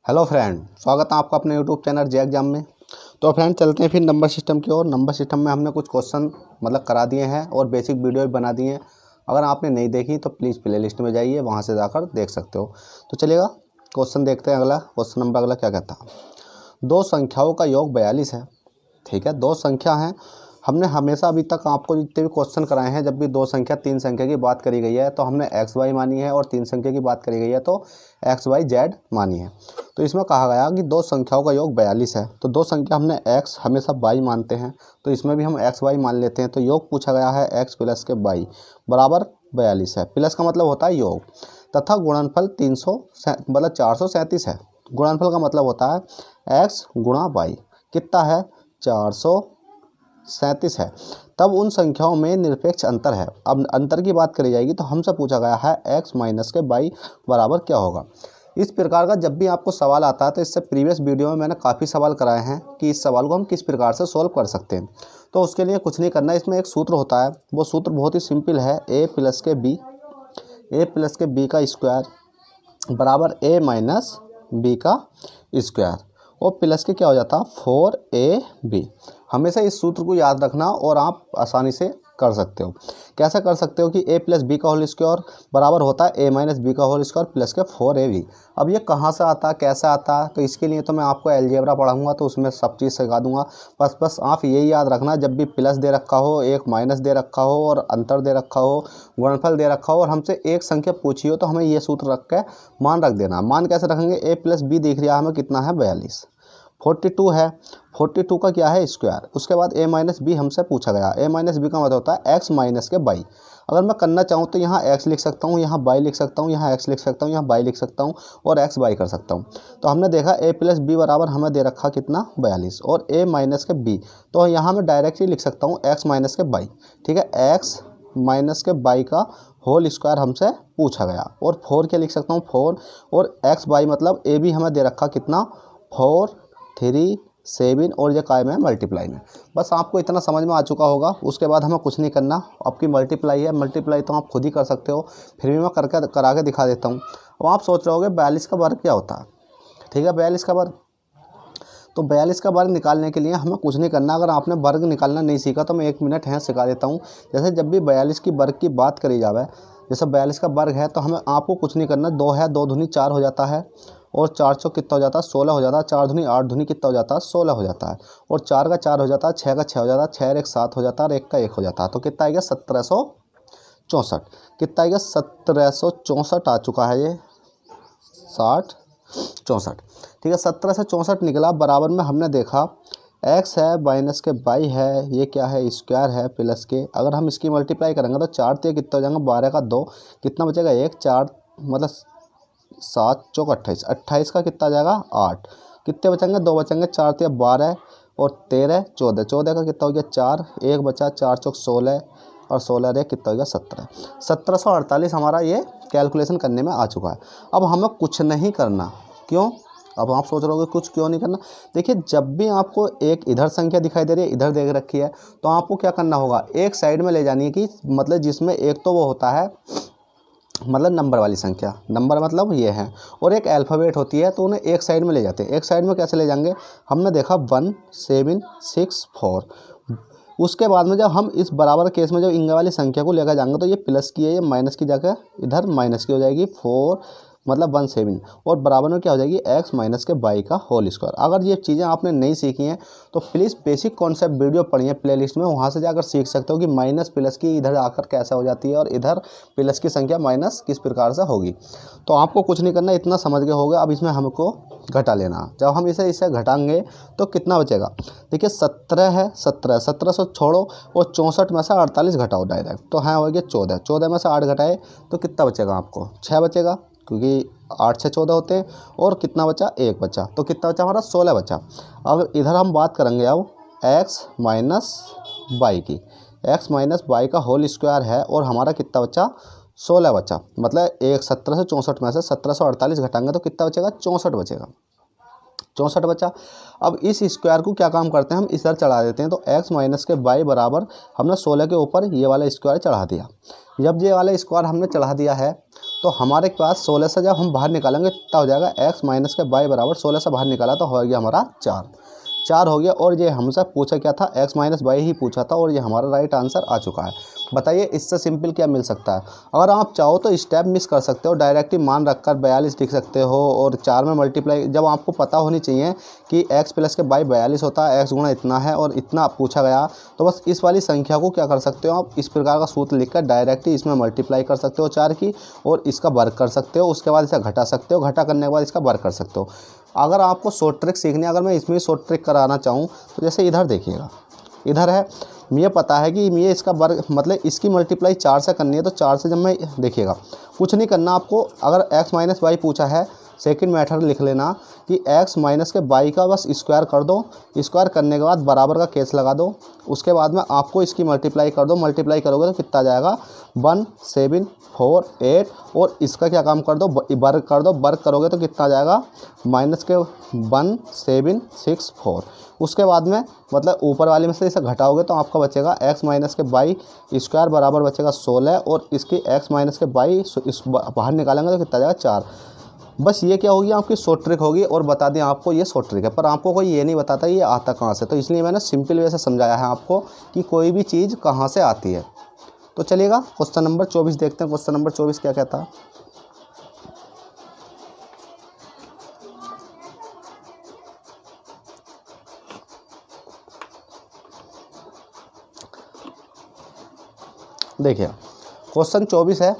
Hello friend, स्वागत है आपका अपने यूट्यूब चैनल जे एग्जाम में। तो फ्रेंड चलते हैं फिर नंबर सिस्टम की ओर। नंबर सिस्टम में हमने कुछ क्वेश्चन करा दिए हैं और बेसिक वीडियो भी बना दिए हैं। अगर आपने नहीं देखी तो प्लीज़ प्ले लिस्ट में जाइए, वहाँ से जाकर देख सकते हो। तो चलिएगा क्वेश्चन देखते हैं। अगला क्वेश्चन नंबर अगला क्या कहता है, दो संख्याओं का योग 42 है। ठीक है, दो संख्या हैं। हमने हमेशा अभी तक आपको जितने भी क्वेश्चन कराए हैं, जब भी दो संख्या तीन संख्या की बात करी गई है तो हमने एक्स वाई मानी है, और तीन संख्या की बात करी गई है तो एक्स वाई जेड मानी है। तो इसमें कहा गया कि दो संख्याओं का योग 42 है। तो दो संख्या हमने एक्स हमेशा वाई मानते हैं, तो इसमें भी हम एक्स वाई मान लेते हैं। तो योग पूछा गया है एक्स प्लस के वाई बराबर 42 है। प्लस का मतलब होता है योग, तथा गुणनफल 437 है। गुणनफल का मतलब होता है एक्स गुणा वाई, कितना है 437 है। तब उन संख्याओं में निरपेक्ष अंतर है। अब अंतर की बात करी जाएगी तो हमसे पूछा गया है एक्स माइनस के वाई बराबर क्या होगा। इस प्रकार का जब भी आपको सवाल आता है, तो इससे प्रीवियस वीडियो में मैंने काफ़ी सवाल कराए हैं कि इस सवाल को हम किस प्रकार से सॉल्व कर सकते हैं। तो उसके लिए कुछ नहीं करना, इसमें एक सूत्र होता है। वो सूत्र बहुत ही सिंपल है, ए प्लस के बी का स्क्वायर बराबर ए माइनस बी का स्क्वायर, और प्लस के क्या हो जाता है 4ab। हमेशा इस सूत्र को याद रखना और आप आसानी से कर सकते हो। कैसे कर सकते हो कि a प्लस बी का होल स्क्वायर बराबर होता है a माइनस बी का होल स्क्वायर प्लस के 4ab। अब ये कहाँ से आता है, कैसे आता है, तो इसके लिए तो मैं आपको अलजेब्रा पढ़ाऊंगा, तो उसमें सब चीज़ सिखा दूंगा। बस आप यही याद रखना, जब भी प्लस दे रखा हो, एक माइनस दे रखा हो, और अंतर दे रखा हो, गुणनफल दे रखा हो, और हमसे एक संख्या पूछी हो, तो हमें ये सूत्र रख के मान रख देना। मान कैसे रखेंगे, a प्लस बी दिख रहा है हमें कितना है 42, 42 है, 42 का क्या है स्क्वायर। उसके बाद a माइनस बी हमसे पूछा गया। a माइनस बी का मतलब होता है x माइनस के बाई। अगर मैं करना चाहूँ तो यहाँ x लिख सकता हूँ, यहाँ बाई लिख सकता हूँ, यहाँ x लिख सकता हूँ, यहाँ बाई लिख सकता हूँ, और x बाई कर सकता हूँ। तो हमने देखा a प्लस बी बराबर हमें दे रखा कितना 42, और a माइनस के b, तो यहाँ मैं डायरेक्टली लिख सकता हूँ x माइनस के बाई। ठीक है, x माइनस के बाई का होल स्क्वायर हमसे पूछा गया, और 4 क्या लिख सकता हूँ 4, और x बाई मतलब a भी हमें दे रखा कितना 4 3 7, और ये कायम है मल्टीप्लाई में। बस आपको इतना समझ में आ चुका होगा। उसके बाद हमें कुछ नहीं करना। आपकी मल्टीप्लाई है, मल्टीप्लाई तो आप खुद ही कर सकते हो, फिर भी मैं करा के दिखा देता हूँ। अब आप सोच रहे होगे 42 का वर्ग क्या होता है। ठीक है, 42 का वर्ग, तो 42 का वर्ग निकालने के लिए हमें कुछ नहीं करना। अगर आपने वर्ग निकालना नहीं सीखा तो मैं 1 मिनट है सिखा देता हूँ। जैसे जब भी 42 की वर्ग की बात करी जाए, जैसे 42 का वर्ग है, तो हमें आपको कुछ नहीं करना। 2 है, 2 दूनी 4 हो जाता है, और 4 चौक कितना हो जाता है 16 हो जाता है। 4 दूनी 8 दूनी कितना हो जाता है 16 हो जाता है, और 4 का 4 हो जाता है, 6 का 6 हो जाता है, 6 और 1 7 हो जाता है, और 1 का 1 हो जाता है। तो कितना आएगा 1764। कितना आएगा 1764 आ चुका है, ये 60 64। ठीक है, 1764 निकला। बराबर में हमने देखा x है माइनस के बाई है, ये क्या है स्क्वायर है प्लस के। अगर हम इसकी मल्टीप्लाई करेंगे तो 4 तो कितना हो जाएगा 12 का 2, कितना बचेगा 1, 4 मतलब 7 चौक 28, 28 का कितना आ जाएगा 8, कितने बचेंगे 2 बचेंगे, 4 तो 12 और 13 14, 14 का कितना हो गया 4, 1 बचा, 4 चौक 16, और 16 रे कितना हो गया 17। 1748 हमारा ये कैलकुलेशन करने में आ चुका है। अब हमें कुछ नहीं करना। क्यों? अब आप सोच रहे होगे कुछ क्यों नहीं करना। देखिए, जब भी आपको एक इधर संख्या दिखाई दे रही है, इधर देख रखी है, तो आपको क्या करना होगा, एक साइड में ले जानी है, कि मतलब जिसमें एक तो वो होता है मतलब नंबर वाली संख्या, नंबर मतलब ये है, और एक अल्फ़ाबेट होती है, तो उन्हें एक साइड में ले जाते हैं। एक साइड में कैसे ले जाएंगे, हमने देखा 1 7 6 4। उसके बाद में जब हम इस बराबर केस में जब इंगे वाली संख्या को लेकर जाएंगे, तो ये प्लस की है, ये माइनस की जगह इधर माइनस की हो जाएगी 4 मतलब 1 7, और बराबर में क्या हो जाएगी x माइनस के बाई का होल स्क्वायर। अगर ये चीज़ें आपने नहीं सीखी हैं तो प्लीज़ बेसिक कॉन्सेप्ट वीडियो पढ़िए प्लेलिस्ट में, वहाँ से जाकर सीख सकते हो कि माइनस प्लस की इधर आकर कैसे हो जाती है, और इधर प्लस की संख्या माइनस किस प्रकार से होगी। तो आपको कुछ नहीं करना, इतना समझ गए होगा। अब इसमें हमको घटा लेना। जब हम इसे घटाएंगे तो कितना बचेगा, देखिए 17 है, 17 छोड़ो, और 64 में से 48 घटाओ डायरेक्ट, तो हाँ हो गया 14, 14 में से 8 घटाए तो कितना बचेगा आपको 6 बचेगा, क्योंकि 8 6 14 होते हैं, और कितना बचा 1 बचा, तो कितना बचा हमारा 16 बचा। अब इधर हम बात करेंगे अब x माइनस बाई की, x माइनस बाई का होल स्क्वायर है, और हमारा कितना बचा 16 बचा। मतलब 1764 में से 1748 घटाएंगे तो कितना बचेगा 64 बचेगा, 64 बचा। अब इस स्क्वायर को क्या काम करते हैं, हम इधर चढ़ा देते हैं। तो x माइनस के बाई बराबर हमने 16 के ऊपर ये वाला स्क्वायर चढ़ा दिया। जब ये वाला स्क्वायर हमने चढ़ा दिया है, तो हमारे पास 16 से जब हम बाहर निकालेंगे तब हो जाएगा x माइनस के y बराबर 16 से बाहर निकाला तो हो गया हमारा 4 हो गया। और ये हमसे पूछा क्या था, x माइनस वाई ही पूछा था और ये हमारा राइट आंसर आ चुका है। बताइए इससे सिंपल क्या मिल सकता है। अगर आप चाहो तो स्टेप मिस कर सकते हो, डायरेक्ट ही मान रखकर 42 लिख सकते हो और 4 में मल्टीप्लाई, जब आपको पता होनी चाहिए कि x प्लस के बाई 42 होता है, x गुणा इतना है और इतना पूछा गया, तो बस इस वाली संख्या को क्या कर सकते हो आप, इस प्रकार का सूत्र लिखकर डायरेक्ट ही इसमें मल्टीप्लाई कर सकते हो 4 की और इसका वर्ग कर सकते हो। उसके बाद इसे घटा सकते हो, घटा करने के बाद इसका वर्ग कर सकते हो। अगर आपको शॉर्ट ट्रिक सीखनी है, अगर मैं इसमें शॉर्ट ट्रिक कराना चाहूँ तो जैसे इधर देखिएगा, इधर है, मुझे पता है कि मुझे इसका वर्ग मतलब इसकी मल्टीप्लाई 4 से करनी है, तो 4 से जब मैं देखिएगा कुछ नहीं करना आपको। अगर x माइनस वाई पूछा है, सेकंड मेथड लिख लेना कि x माइनस के वाई का बस स्क्वायर कर दो, स्क्वायर करने के बाद बराबर का केस लगा दो। उसके बाद में आपको इसकी मल्टीप्लाई कर दो, मल्टीप्लाई करोगे तो कितना आ जाएगा 1 7 4 8 और इसका क्या काम कर दो, वर्ग कर दो, वर्ग करोगे तो कितना आ जाएगा माइनस के 1 7 6 4। उसके बाद में मतलब ऊपर वाले में से इसे घटाओगे तो आपका बचेगा x माइनस के बाई स्क्वायर बराबर बचेगा 16 और इसकी x माइनस के बाई इस बाहर निकालेंगे तो कितना आ जाएगा 4। बस ये क्या होगी आपकी शॉर्ट ट्रिक होगी। और बता दें आपको ये शॉर्ट ट्रिक है, पर आपको कोई ये नहीं बताता ये आता कहाँ से, तो इसलिए मैंने सिंपल वे से समझाया है आपको कि कोई भी चीज़ कहाँ से आती है। तो चलिएगा क्वेश्चन नंबर 24 देखते हैं। क्वेश्चन नंबर 24 क्या कहता है। देखिए क्वेश्चन 24 है,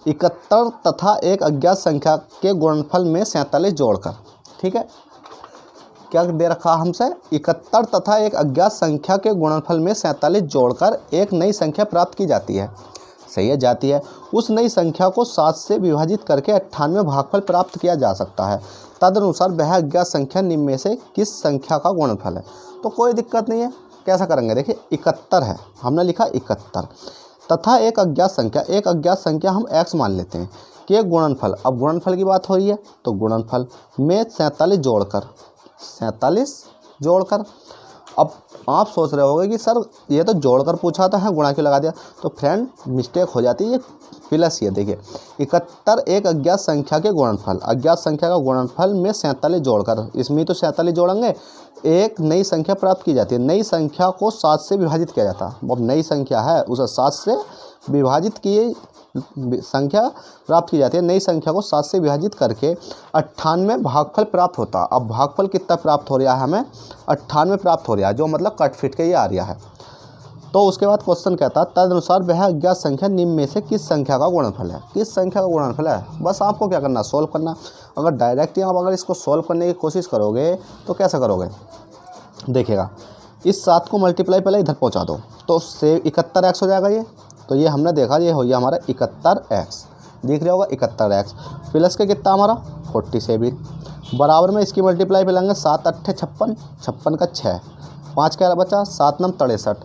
71 तथा एक अज्ञात संख्या के गुणनफल में 47 जोड़कर। ठीक है, क्या दे रखा हमसे, 71 तथा एक अज्ञात संख्या के गुणनफल में 47 जोड़कर एक नई संख्या प्राप्त की जाती है। सही है, जाती है। उस नई संख्या को 7 से विभाजित करके 98 भागफल प्राप्त किया जा सकता है। तदनुसार वह अज्ञात संख्या निम्न में से किस संख्या का गुणनफल है। तो कोई दिक्कत नहीं है, कैसा करेंगे, देखिए 71 है, हमने लिखा 71 तथा एक अज्ञात संख्या हम x मान लेते हैं कि एक गुणनफल। अब गुणनफल की बात हो रही है तो गुणनफल में 47 जोड़कर। अब आप सोच रहे होंगे कि सर ये तो जोड़कर पूछा था, है गुणा क्यों लगा दिया। तो फ्रेंड मिस्टेक हो जाती है, ये प्लस ये देखिए 71 एक अज्ञात संख्या के गुणनफल, अज्ञात संख्या का गुणनफल में 47 जोड़कर, इसमें तो 47 जोड़ेंगे, एक नई संख्या प्राप्त की जाती है। नई संख्या को 7 से विभाजित किया जाता है। अब नई संख्या है उसे 7 से विभाजित की संख्या प्राप्त की जाती है। नई संख्या को 7 से विभाजित करके 98 भागफल प्राप्त होता है। अब भागफल कितना प्राप्त हो रहा है हमें, 98 प्राप्त हो रहा है, जो मतलब कट फिट के ये आ रहा है। तो उसके बाद क्वेश्चन कहता है तदनुसार वह अज्ञात संख्या निम्न में से किस संख्या का गुणनफल है। किस संख्या का गुणनफल है, बस आपको क्या करना, सोल्व करना। अगर डायरेक्ट आप अगर इसको सोल्व करने की कोशिश करोगे तो कैसे करोगे, देखिएगा इस 7 को मल्टीप्लाई पहले इधर पहुंचा दो तो से 71x हो जाएगा ये। तो ये हमने देखा ये हो गया हमारा 71x, दिख रहा होगा 71x प्लस के कितना हमारा 47 बराबर में इसकी मल्टीप्लाई पे लेंगे 7 8 56, 56 का 6, 5 क्या बचा 7 9 63,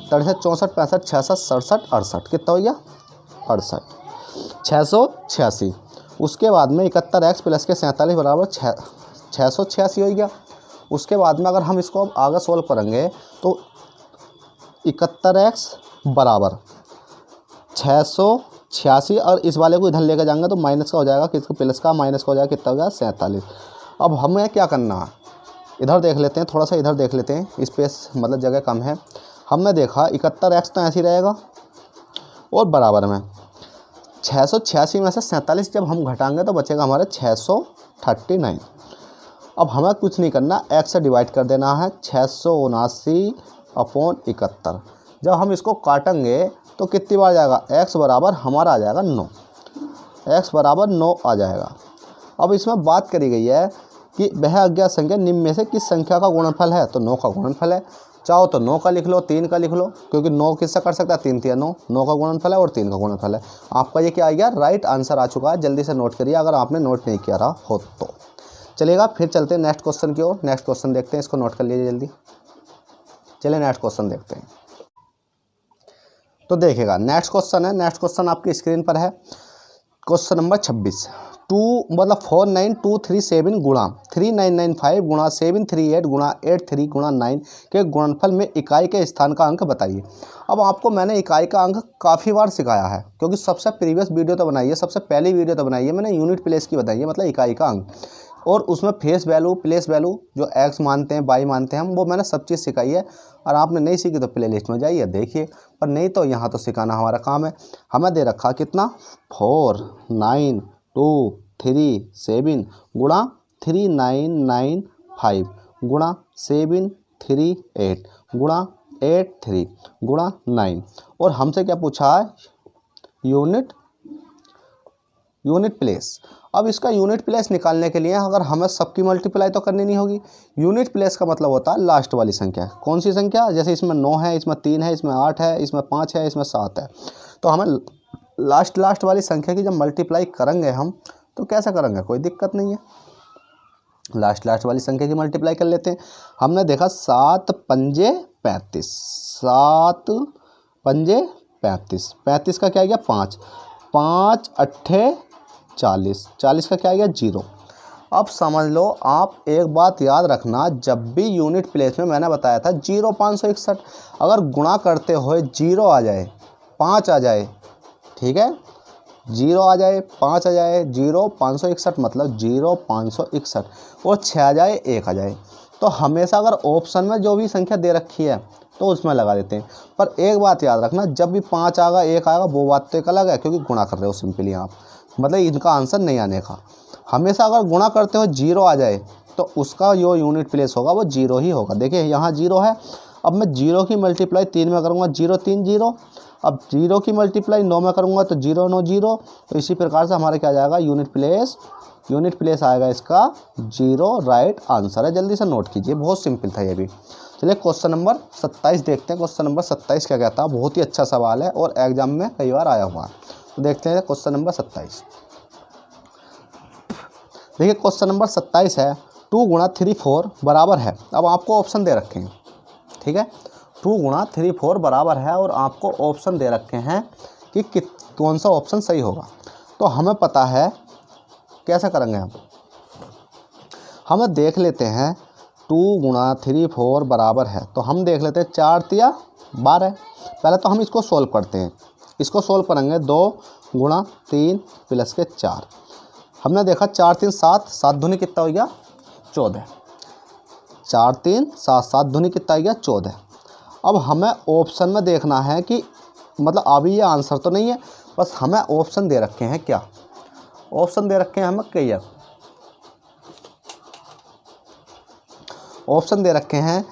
63 64 65 66 67 68, कितना हो गया 68, 686। उसके बाद में 71x प्लस के 47 बराबर 686 हो गया। उसके बाद में अगर हम इसको अब आगे सोल्व करेंगे तो 71x बराबर 686 और इस वाले को इधर लेकर जाएंगे तो माइनस का हो जाएगा, किसका प्लस का माइनस का हो जाएगा, कितना हो जाएगा 47। अब हमें क्या करना है, इधर देख लेते हैं, थोड़ा सा इधर देख लेते हैं, स्पेस मतलब जगह कम है। हमने देखा 71x तो ऐसे ही रहेगा और बराबर में 686 में से 47 जब हम घटाएंगे तो बचेगा हमारे 639। अब हमें कुछ नहीं करना, x से डिवाइड कर देना है 679/71। जब हम इसको काटेंगे तो कितनी बार जाएगा, x बराबर हमारा आ जाएगा 9, x बराबर 9 आ जाएगा। अब इसमें बात करी गई है कि वह अज्ञात संख्या निम्न में से किस संख्या का गुणनफल है, तो 9 का गुणनफल है। चाहो तो 9 का लिख लो, 3 का लिख लो, क्योंकि 9 किससे कर सकता है, 3 3 9, 9 का गुणनफल है और 3 का गुणनफल है। आपका ये क्या आ गया, राइट आंसर आ चुका है। जल्दी से नोट करिए अगर आपने नोट नहीं किया रहा हो तो। चलिएगा फिर चलते हैं नेक्स्ट क्वेश्चन की ओर। नेक्स्ट क्वेश्चन देखते हैं, इसको नोट कर लीजिए जल्दी। चलिए नेक्स्ट क्वेश्चन देखते हैं। तो देखिएगा नेक्स्ट क्वेश्चन है, नेक्स्ट क्वेश्चन आपकी स्क्रीन पर है, क्वेश्चन नंबर 26। टू मतलब 49237 गुणा 3995 गुणा 738 गुणा 83 गुणा 9 के गुणनफल में इकाई के स्थान का अंक बताइए। अब आपको मैंने इकाई का अंक काफ़ी बार सिखाया है, क्योंकि सबसे प्रीवियस वीडियो तो बनाई है, सबसे पहली वीडियो तो बनाई है मैंने यूनिट प्लेस की बताई है, मतलब इकाई का अंक, और उसमें फेस वैल्यू प्लेस वैल्यू जो एक्स मानते हैं वाई मानते हैं हम, वो मैंने सब चीज़ सिखाई है। और आपने नहीं सीखी तो प्ले लिस्ट में जाइए देखिए, पर नहीं तो यहाँ तो सिखाना हमारा काम है। हमें दे रखा कितना 4927 गुणा 3995 गुणा 738 गुणा 83 गुणा 9, और हमसे क्या पूछा है यूनिट प्लेस। अब इसका यूनिट प्लेस निकालने के लिए अगर हमें सबकी मल्टीप्लाई तो करनी नहीं होगी। यूनिट प्लेस का मतलब होता है लास्ट वाली संख्या। कौन सी संख्या? जैसे इसमें 9 है, इसमें 3 है, इसमें 8 है, इसमें 5 है, इसमें 7 है, तो हमें लास्ट वाली संख्या की जब मल्टीप्लाई करेंगे हम, तो कैसे करेंगे, कोई दिक्कत नहीं है, लास्ट वाली संख्या की मल्टीप्लाई कर लेते हैं। हमने देखा 7 पंजे 35, 7 पंजे 35, 35 का क्या आ गया 5, 5 अट्ठे 40, 40 का क्या आ गया 0। अब समझ लो, आप एक बात याद रखना, जब भी यूनिट प्लेस में मैंने बताया था 0 561, अगर गुणा करते हुए 0 आ जाए 5 आ जाए, ठीक है, 0 आ जाए 5 आ जाए, 0 561 मतलब 0 561, और 6 आ जाए 1 आ जाए, तो हमेशा अगर ऑप्शन में जो भी संख्या दे रखी है तो उसमें लगा देते हैं। पर एक बात याद रखना, जब भी 5 आएगा 1 आएगा वो बात तो एक अलग है, क्योंकि गुणा कर रहे हो सिंपली आप, मतलब इनका आंसर नहीं आने का। हमेशा अगर गुणा करते हो 0 आ जाए तो उसका जो यूनिट प्लेस होगा वो 0 ही होगा। देखिए यहाँ 0 है, अब मैं 0 की मल्टीप्लाई 3 में करूँगा, 0 3 0, अब 0 की मल्टीप्लाई 9 में करूँगा तो 0 9 0, तो इसी प्रकार से हमारे क्या आ जाएगा यूनिट प्लेस आएगा इसका 0, राइट आंसर है। जल्दी से नोट कीजिए, बहुत सिंपल था ये भी। चलिए क्वेश्चन नंबर 27 देखते हैं। क्वेश्चन नंबर 27 क्या कहता है, बहुत ही अच्छा सवाल है और एग्जाम में कई बार आया हुआ है, तो देखते हैं क्वेश्चन नंबर 27। देखिए क्वेश्चन नंबर 27 है 2 गुणा 3 4 बराबर है। अब आपको ऑप्शन दे रखे हैं, ठीक है, 2 गुणा 3 4 बराबर है और आपको ऑप्शन दे रखे हैं कि कौन सा ऑप्शन सही होगा। तो हमें पता है कैसे करेंगे हमें देख लेते हैं 2 गुणा 3 4 बराबर है, तो हम देख लेते हैं 4 तिया 12। पहले तो हम इसको सोल्व करते हैं, इसको सोल्व करेंगे 2 गुणा 3 प्लस के 4। हमने देखा 4 3 7, 7 दूनी कितना हो गया 14, 4 3 7, 7 दूनी कितना हो गया 14। अब हमें ऑप्शन में देखना है कि मतलब अभी ये आंसर तो नहीं है, बस हमें ऑप्शन दे रखे हैं, क्या ऑप्शन दे रखे हैं हमें, क्लियर ऑप्शन दे रखे हैं,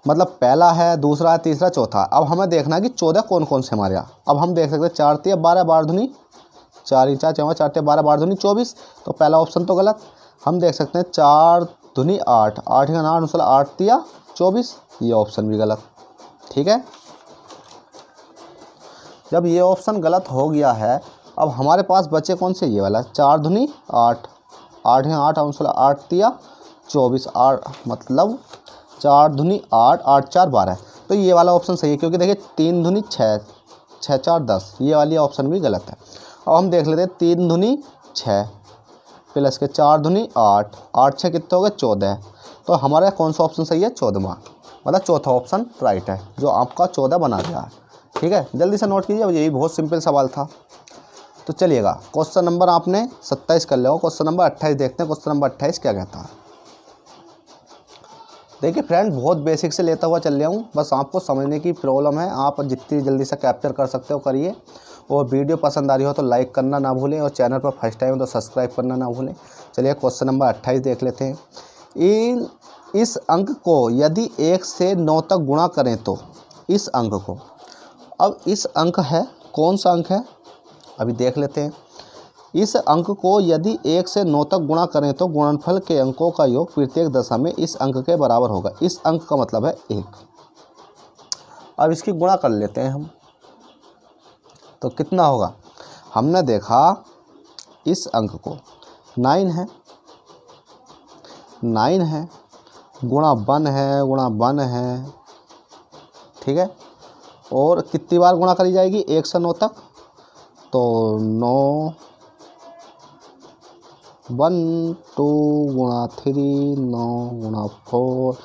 मतलब पहला है, दूसरा है, तीसरा, चौथा। अब हमें देखना है कि 14 कौन कौन से हमारे यहाँ। अब हम देख सकते हैं 4 तिया 12, 12 दूनी 4 4 4 4 तिया 12, 12 दूनी 24, तो पहला ऑप्शन तो गलत। हम देख सकते हैं 4 दूनी 8, 8 का 8 मतलब 8 तिया 24, ये ऑप्शन भी गलत, ठीक है। जब ये ऑप्शन गलत हो गया है, अब हमारे पास बचे कौन से, ये वाला 4 दूनी 8, 8 का 8 मतलब 8 तिया 24, 8 मतलब 4 दूनी 8, 8 4 12, तो ये वाला ऑप्शन सही है, क्योंकि देखिए 3 दूनी 6, 6 4 10, ये वाली ऑप्शन भी गलत है। अब हम देख लेते हैं 3 दूनी 6 प्लस के 4 दूनी 8, 8 6 कितने हो गए 14, तो हमारा कौन सा ऑप्शन सही है 14वां, मतलब चौथा ऑप्शन राइट है, जो आपका 14 बना दिया है, ठीक है। जल्दी से नोट कीजिए, यही बहुत सिंपल सवाल था। तो चलिएगा क्वेश्चन नंबर आपने 27 कर लिया, क्वेश्चन नंबर 28 देखते हैं। क्वेश्चन नंबर 28 क्या कहता है। देखिए फ्रेंड, बहुत बेसिक से लेता हुआ चल रहा हूँ, बस आपको समझने की प्रॉब्लम है, आप जितनी जल्दी से कैप्चर कर सकते हो करिए, और वीडियो पसंद आ रही हो तो लाइक करना ना भूलें, और चैनल पर फर्स्ट टाइम हो तो सब्सक्राइब करना ना भूलें। चलिए क्वेश्चन नंबर 28 देख लेते हैं। इस अंक को यदि 1 से 9 तक गुणा करें तो इस अंक को, अब इस अंक है, कौन सा अंक है अभी देख लेते हैं। इस अंक को यदि 1 से 9 तक गुणा करें तो गुणनफल के अंकों का योग प्रत्येक दशा में इस अंक के बराबर होगा। इस अंक का मतलब है 1। अब इसकी गुणा कर लेते हैं हम, तो कितना होगा। हमने देखा इस अंक को 9 है, 9 है गुणा 1 है, गुणा 1 है, ठीक है। और कितनी बार गुणा करी जाएगी 1 से 9 तक, तो 9 1 2 गुणा 3 9 गुणा 4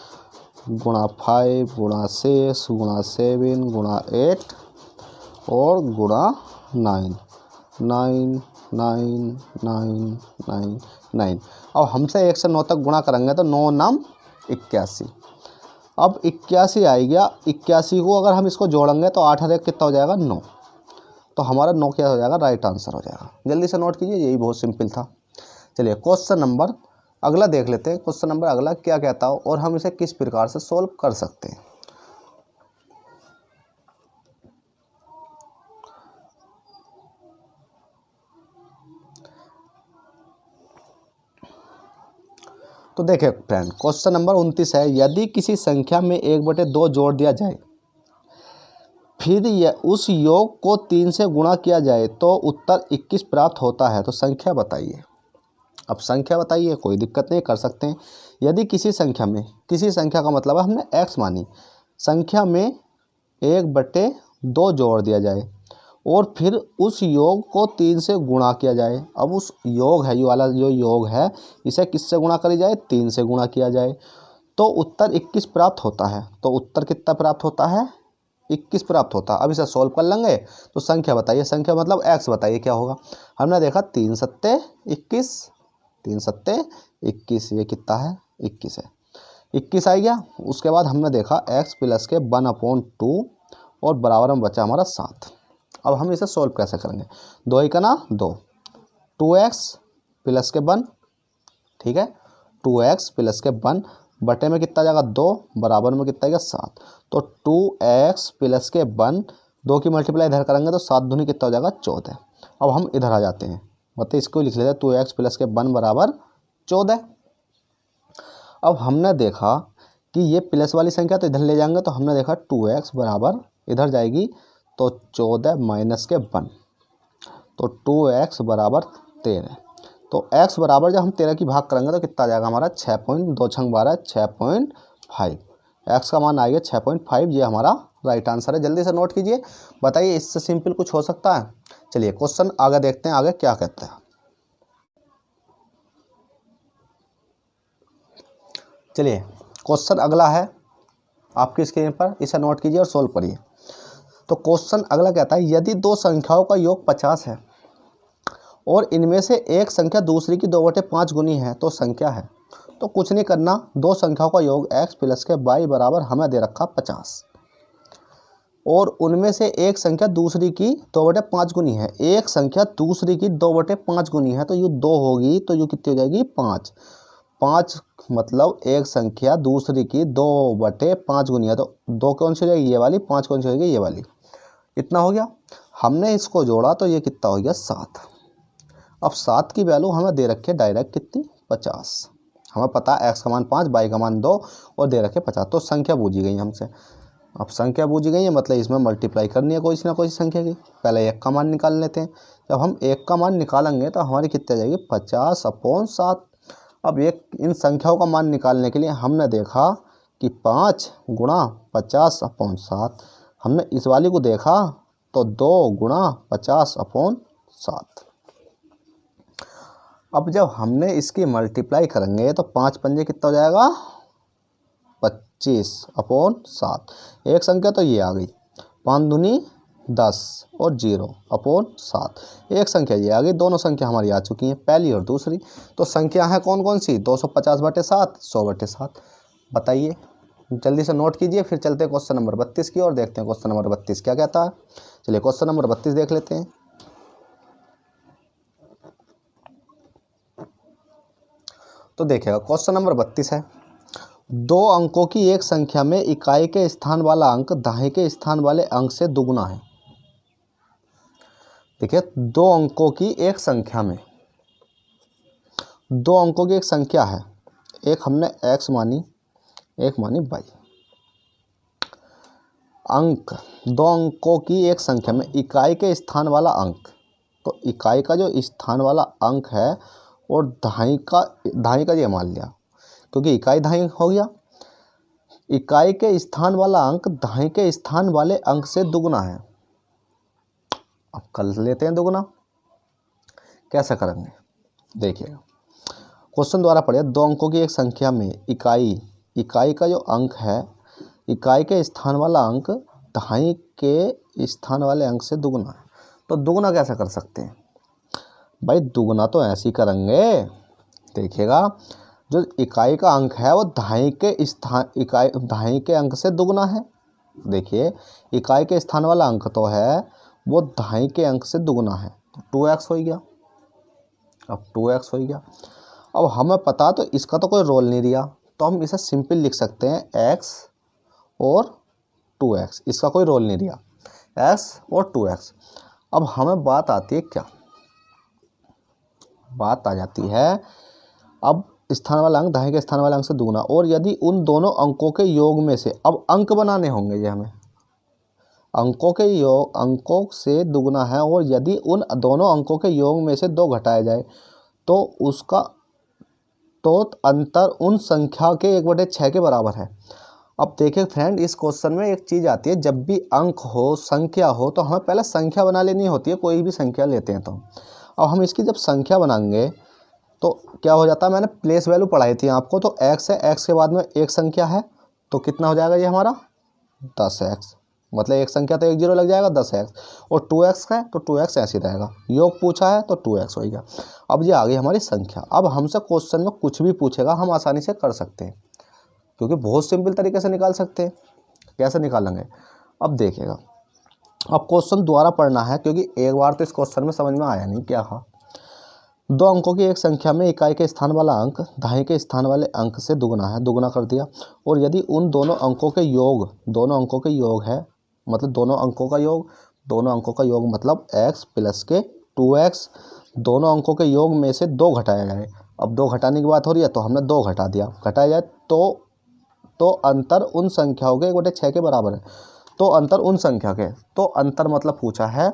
गुणा 5 गुणा 6 गुणा 7 गुणा 8 और गुणा 9 9 9 9 9 9। अब हमसे 1 से 9 तक गुणा करेंगे तो 9 9 81। अब 81 आई गया। 81 को अगर हम इसको जोड़ेंगे तो 8 और 1 कितना हो जाएगा 9। तो हमारा 9 क्या हो जाएगा, राइट आंसर हो जाएगा। जल्दी से नोट कीजिए, यही बहुत सिंपल था। चलिए क्वेश्चन नंबर अगला देख लेते हैं। क्वेश्चन नंबर अगला क्या कहता हो और हम इसे किस प्रकार से सोल्व कर सकते हैं। तो देखिए फ्रेंड, क्वेश्चन नंबर 29 है, यदि किसी संख्या में 1/2 जोड़ दिया जाए फिर उस योग को 3 से गुणा किया जाए तो उत्तर 21 प्राप्त होता है, तो संख्या बताइए। अब संख्या बताइए, कोई दिक्कत नहीं, कर सकते हैं। यदि किसी संख्या का मतलब है हमने x मानी, संख्या में 1/2 जोड़ दिया जाए और फिर उस योग को 3 से गुणा किया जाए। अब उस योग है, ये वाला जो योग है, इसे किससे गुणा करी जाए, 3 से गुणा किया जाए तो उत्तर 21 प्राप्त होता है। तो उत्तर कितना प्राप्त होता है, 21 प्राप्त होता है। अब इसे सोल्व कर लेंगे तो संख्या बताइए, संख्या मतलब x बताइए क्या होगा। हमने देखा 3 सत्ते 21, 3 सत्ते 21, ये कितना है 21 है, 21 आ गया। उसके बाद हमने देखा x प्लस के 1/2 और बराबर में बचा हमारा 7। अब हम इसे सोल्व कैसे करेंगे, 2 ही का ना 2, 2x प्लस के 1, ठीक है, 2x प्लस के 1 बटे में कितना जाएगा 2, बराबर में कितना आएगा 7। तो 2x प्लस के 1, 2 की मल्टीप्लाई इधर करेंगे तो 7 दूनी कितना हो जाएगा 14। अब हम इधर आ जाते हैं, मतलब इसको लिख लेते हैं 2x प्लस के 1 बराबर 14। अब हमने देखा कि ये प्लस वाली संख्या तो इधर ले जाएंगे, तो हमने देखा 2x बराबर इधर जाएगी तो 14 माइनस के 1, तो 2x बराबर 13। तो x बराबर जब हम 13 की भाग करेंगे तो कितना आ जाएगा हमारा 6.2 छंग 12 6.5। x का मान आएगा 6.5, ये हमारा राइट आंसर है। जल्दी से नोट कीजिए, बताइए इससे सिंपल कुछ हो सकता है। चलिए क्वेश्चन आगे देखते हैं, आगे क्या कहते हैं। चलिए क्वेश्चन अगला है आपकी स्क्रीन पर, इसे नोट कीजिए और सोल्व करिए। तो क्वेश्चन अगला कहता है, यदि 2 संख्याओं का योग 50 है और इनमें से एक संख्या दूसरी की 2/5 गुनी है तो संख्या है। तो कुछ नहीं करना, 2 संख्याओं का योग x प्लस के y बराबर हमें दे रखा 50 और उनमें से एक संख्या दूसरी की 2/5 गुनी है। एक संख्या दूसरी की 2/5 गुनी है तो यू 2 होगी, तो यू कितनी हो जाएगी 5। 5 मतलब एक संख्या दूसरी की 2/5 गुनी है, तो 2 कौन सी हो जाएगी ये वाली, 5 कौन सी हो जाएगी ये वाली। इतना हो गया। हमने इसको जोड़ा तो ये कितना हो गया 7। अब 7 की वैल्यू हमें दे रखे डायरेक्ट कितनी 50। हमें पता है x का मान 5, y का मान 2 और दे रखे 50, तो संख्या बूझी गई हमसे। अब संख्या बूझी गई है मतलब इसमें मल्टीप्लाई करनी है कोई ना कोई संख्या की। पहले 1 का मान निकाल लेते हैं। जब हम 1 का मान निकालेंगे तो हमारी कितनी जाएगी 50/7। अब इन संख्याओं का मान निकालने के लिए हमने देखा कि 5 गुणा 50/7, हमने इस वाली को देखा तो 2 गुणा 50/7। अब जब हमने इसकी मल्टीप्लाई करेंगे तो 5 पंजे कितना हो जाएगा 25/7। एक संख्या तो ये आ गई, 5 दूनी 10 और 0/7। एक संख्या ये आ गई, दोनों संख्या हमारी आ चुकी हैं, पहली और दूसरी। तो संख्या है कौन कौन सी, 250/7, 100/7। बताइए, जल्दी से नोट कीजिए, फिर चलते हैं क्वेश्चन नंबर 32 की और देखते हैं क्वेश्चन नंबर 32 क्या कहता है। चलिए क्वेश्चन नंबर 32 देख लेते हैं। तो देखिएगा क्वेश्चन नंबर 32 है, 2 अंकों की एक संख्या में इकाई के स्थान वाला अंक दाहिने के स्थान वाले अंक से दुगुना है। देखिए 2 अंकों की एक संख्या में, 2 अंकों की एक संख्या है, एक हमने x मानी, एक मानी y। अंक 2 अंकों की एक संख्या में इकाई के स्थान वाला अंक, तो इकाई का जो स्थान वाला अंक है और दाहिने का ये मान लिया क्योंकि इकाई दाहिने हो गया। इकाई के स्थान वाला अंक दाहिने के स्थान वाले अंक से दुगुना है। अब कर लेते हैं दुगुना, कैसे करेंगे देखिएगा। क्वेश्चन द्वारा पढ़िए, दो अंकों की एक संख्या में इकाई का जो अंक है, इकाई के स्थान वाला अंक दहाई के स्थान वाले अंक से दुगुना है। तो दुगुना कैसे कर सकते हैं भाई? दुगुना तो ऐसे ही करेंगे, देखिएगा जो इकाई का अंक है वो दहाई के अंक से दुगुना है। देखिए इकाई के स्थान वाला अंक तो है वो दहाई के अंक से दुगुना है, तो 2x हो गया। अब 2x हो गया। अब हमें पता तो इसका तो कोई रोल नहीं दिया, तो हम इसे सिंपल लिख सकते हैं x और 2x, इसका कोई रोल नहीं दिया, x और 2x। अब हमें बात आती है क्या, बात आ जाती है अब स्थान वाला अंक दहाई के स्थान वाले अंक से दुगुना, और यदि उन दोनों अंकों के योग में से, अब अंक बनाने होंगे ये हमें, अंकों के योग अंकों से दुगुना है, और यदि उन दोनों अंकों के योग में से 2 घटाया जाए तो उसका तो अंतर उन संख्या के 1/6 के बराबर है। अब देखिए फ्रेंड, इस क्वेश्चन में एक चीज़ आती है, जब भी अंक हो, संख्या हो, तो हमें पहले संख्या बना लेनी होती है, कोई भी संख्या लेते हैं तो। अब हम इसकी जब संख्या बनाएंगे तो क्या हो जाता है, मैंने प्लेस वैल्यू पढ़ाई थी आपको, तो x है, x के बाद में एक संख्या है, तो कितना हो जाएगा ये हमारा 10x, मतलब एक संख्या तो 1 0 लग जाएगा 10x, और 2x है तो 2x ऐसे रहेगा, योग पूछा है तो 2x होगा। अब ये आ गई हमारी संख्या। अब हमसे क्वेश्चन में कुछ भी पूछेगा हम आसानी से कर सकते हैं, क्योंकि बहुत सिंपल तरीके से निकाल सकते हैं। कैसे निकालेंगे अब देखिएगा, अब क्वेश्चन दोबारा पढ़ना है, क्योंकि एक बार तो इस क्वेश्चन में समझ में आया नहीं क्या था। दो अंकों की एक संख्या में इकाई के स्थान वाला अंक दहाई के स्थान वाले अंक से दुगुना है, दुगुना कर दिया, और यदि उन दोनों अंकों के योग है, मतलब दोनों अंकों का योग मतलब x प्लस के 2x, दोनों अंकों के योग में से 2 घटाया जाए। अब 2 घटाने की बात हो रही है तो हमने 2 घटा दिया, घटाया जाए तो अंतर उन संख्याओं के 1/6 के बराबर है। तो अंतर उन संख्या के, तो अंतर मतलब पूछा है,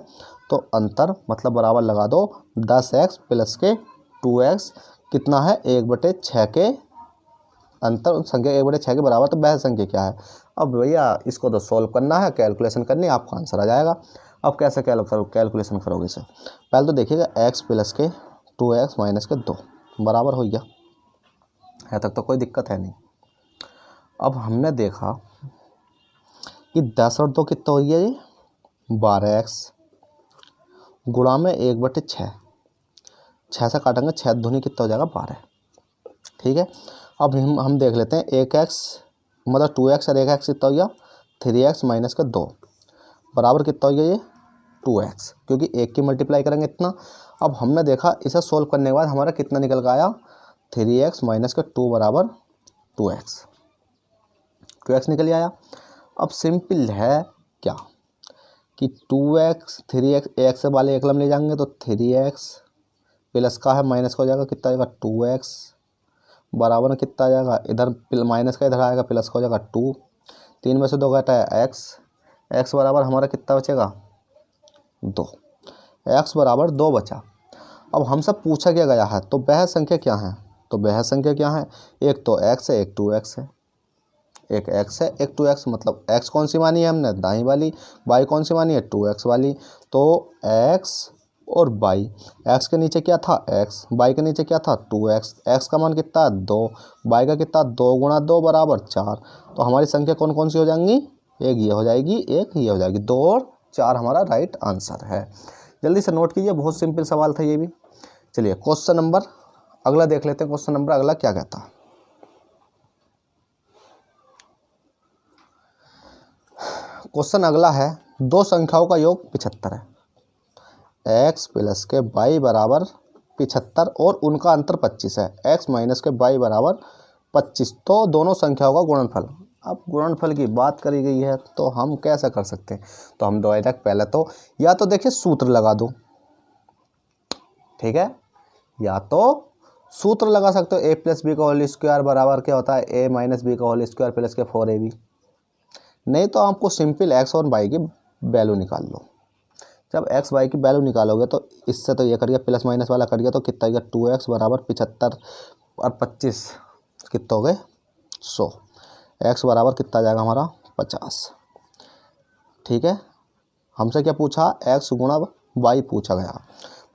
तो अंतर मतलब बराबर लगा दो 10x प्लस के 2x, कितना है 1/6 के, अंतर उन संख्या 1/6 के बराबर, तो वह संख्या क्या है। अब भैया इसको तो सॉल्व करना है, कैलकुलेशन करनी है, आपका आंसर आ जाएगा। अब कैसे कैलकुलेशन करोगे इसे, पहले तो देखिएगा x प्लस के 2x माइनस के 2 बराबर हो गया, यहाँ तक तो कोई दिक्कत है नहीं। अब हमने देखा कि 10 और 2 कितना हो गया, ये 12x गुणा में 1/6, 6 से काटेंगे 6 दूनी कितना हो जाएगा 12, ठीक है। अब हम देख लेते हैं 1x मतलब 2x और 1x कितना हो गया 3x माइनस का 2 बराबर कितना हो गया ये 2x, क्योंकि 1 की मल्टीप्लाई करेंगे इतना। अब हमने देखा इसे सोल्व करने के बाद हमारा कितना निकल कर आया 3x माइनस का 2 बराबर 2x निकल आया। अब सिंपल है क्या कि 2x 3x, x वाले एक लम ले जाएंगे तो 3x प्लस का है माइनस का हो जाएगा, कितना आएगा 2x बराबर में कितना आ जाएगा, इधर माइनस का इधर आएगा, प्लस का हो जाएगा 2, 3 में से 2 घटा है x बराबर हमारा कितना बचेगा 2, x बराबर 2 बचा। अब हमसे पूछा क्या गया है, तो वह संख्या क्या है, तो वह संख्या क्या है, एक तो x है एक 2x है, एक x है एक 2x, मतलब x कौन सी मानी है हमने दाईं वाली, y कौन सी मानी है 2x वाली, तो x और y, x के नीचे क्या था x, y के नीचे क्या था 2x, x का मान कितना 2, y का कितना 2 गुणा 2 बराबर 4, तो हमारी संख्या कौन कौन सी हो जाएंगी, एक ये हो जाएगी एक ये हो जाएगी, 2 और 4 हमारा राइट आंसर है। जल्दी से नोट कीजिए, बहुत सिंपल सवाल था ये भी। चलिए क्वेश्चन नंबर अगला देख लेते हैं, क्वेश्चन नंबर अगला क्या कहता है। क्वेश्चन अगला है, दो संख्याओं का योग 75 है, x प्लस के y बराबर 75 और उनका अंतर 25 है, x माइनस के y बराबर 25, तो दोनों संख्याओं का गुणनफल। अब गुणनफल की बात करी गई है तो हम कैसे कर सकते हैं, तो हम डायरेक्ट पहले तो या तो देखिए सूत्र लगा दो, ठीक है, या तो सूत्र लगा सकते हो, a प्लस बी का होल स्क्वायर बराबर क्या होता है a माइनस बी का होल स्क्वायर प्लस के 4ab, नहीं तो आपको सिंपल x और y की वैल्यू निकाल लो। जब x y की वैल्यू निकालोगे तो इससे तो ये कर गया प्लस माइनस वाला कर गया, तो कितना गया 2x बराबर 75 और 25 कितना हो गए 100, x बराबर कितना आ जाएगा हमारा 50, ठीक है। हमसे क्या पूछा x गुणा y पूछा गया,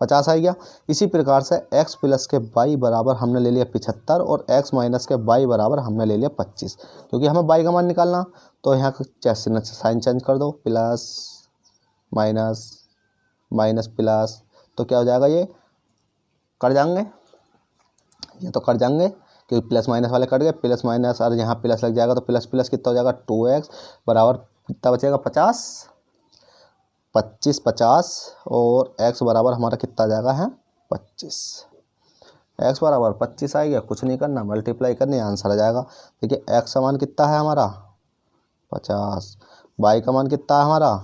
50 आ गया। इसी प्रकार से x प्लस के y बराबर हमने ले लिया 75 और x माइनस के y बराबर हमने ले लिया 25, क्योंकि हमें y का मान निकालना। तो यहाँ साइन चेंज कर दो, प्लस माइनस माइनस प्लस, तो क्या हो जाएगा, ये कट जाएंगे, ये तो कट जाएंगे क्योंकि प्लस माइनस वाले कट गए, प्लस माइनस और यहाँ प्लस लग जाएगा तो प्लस प्लस कितना हो जाएगा 2x बराबर कितना बचेगा 50, 25 50 और x बराबर हमारा कितना आ जाएगा है 25, x बराबर 25 आएगा, कुछ नहीं करना, मल्टीप्लाई करनी, आंसर आ जाएगा। देखिए x का मान कितना है हमारा 50, y का मान कितना है हमारा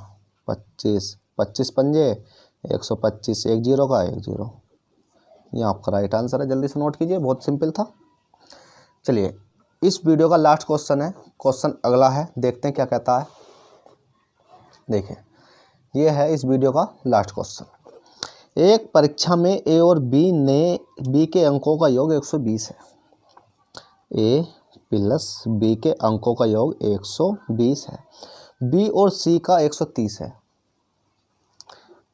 25, 25 पंजे 125, एक जीरो का एक जीरो, ये आपका राइट आंसर है। जल्दी से नोट कीजिए, बहुत सिंपल था। चलिए इस वीडियो का लास्ट क्वेश्चन है, क्वेश्चन अगला है, देखते हैं क्या कहता है। देखिए ये है इस वीडियो का लास्ट क्वेश्चन। एक परीक्षा में ए और बी के अंकों का योग 120 है। ए प्लस बी के अंकों का योग 120 है। बी और सी का 130 है।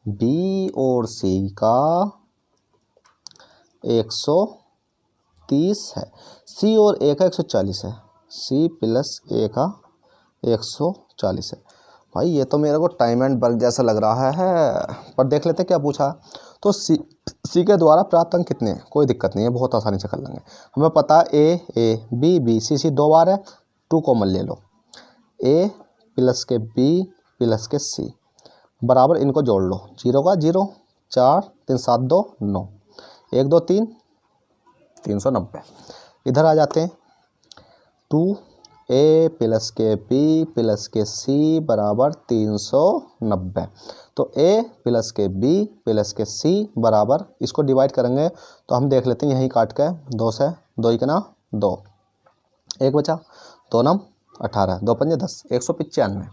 बी और सी का 130 है। सी और ए का 140 है। सी प्लस ए का 140 है। भाई ये तो मेरे को टाइम एंड वर्क जैसा लग रहा है, पर देख लेते क्या पूछा। तो सी के द्वारा प्राप्त अंक कितने हैं, कोई दिक्कत नहीं है, बहुत आसानी से कर लेंगे। हमें पता है ए बी सी 2 बार है, 2 कॉमन ले लो। ए प्लस के बी प्लस के सी बराबर, इनको जोड़ लो, 0 का 0, 4 3 7 2 9, 1 2 3 390। इधर आ जाते हैं, 2 ए प्लस के बी प्लस के सी बराबर 390। तो ए प्लस के बी प्लस के सी बराबर, इसको डिवाइड करेंगे तो हम देख लेते हैं, यहीं काट के 2 से 2 1 ना 2, 1 बचा, 2 9 18, 2 5 10, 195।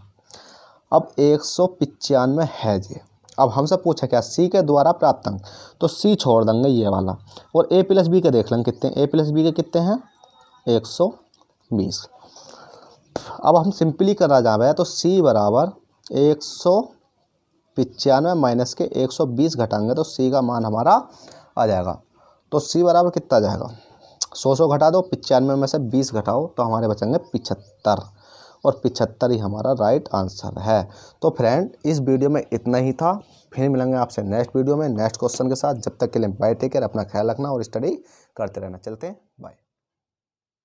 अब 195 है जी। अब हमसे पूछा क्या, सी के द्वारा प्राप्त अंक, तो सी छोड़ देंगे ये वाला, और ए प्लस बी के देख लेंगे कितने, ए प्लस बी के कितने हैं 120। अब हम सिंपली करना जा रहे हैं, तो सी बराबर 195 माइनस के 120 घटाएंगे तो सी का मान हमारा आ जाएगा। तो सी बराबर कितना आ जाएगा, 100 घटा दो, 95 में से 20 घटाओ तो हमारे बचेंगे 75, और 75 ही हमारा राइट आंसर है। तो फ्रेंड इस वीडियो में इतना ही था, फिर मिलेंगे आपसे नेक्स्ट वीडियो में नेक्स्ट क्वेश्चन के साथ। जब तक के लिए बाय, टेक केयर, अपना ख्याल रखना और स्टडी करते रहना। चलते हैं, बाय।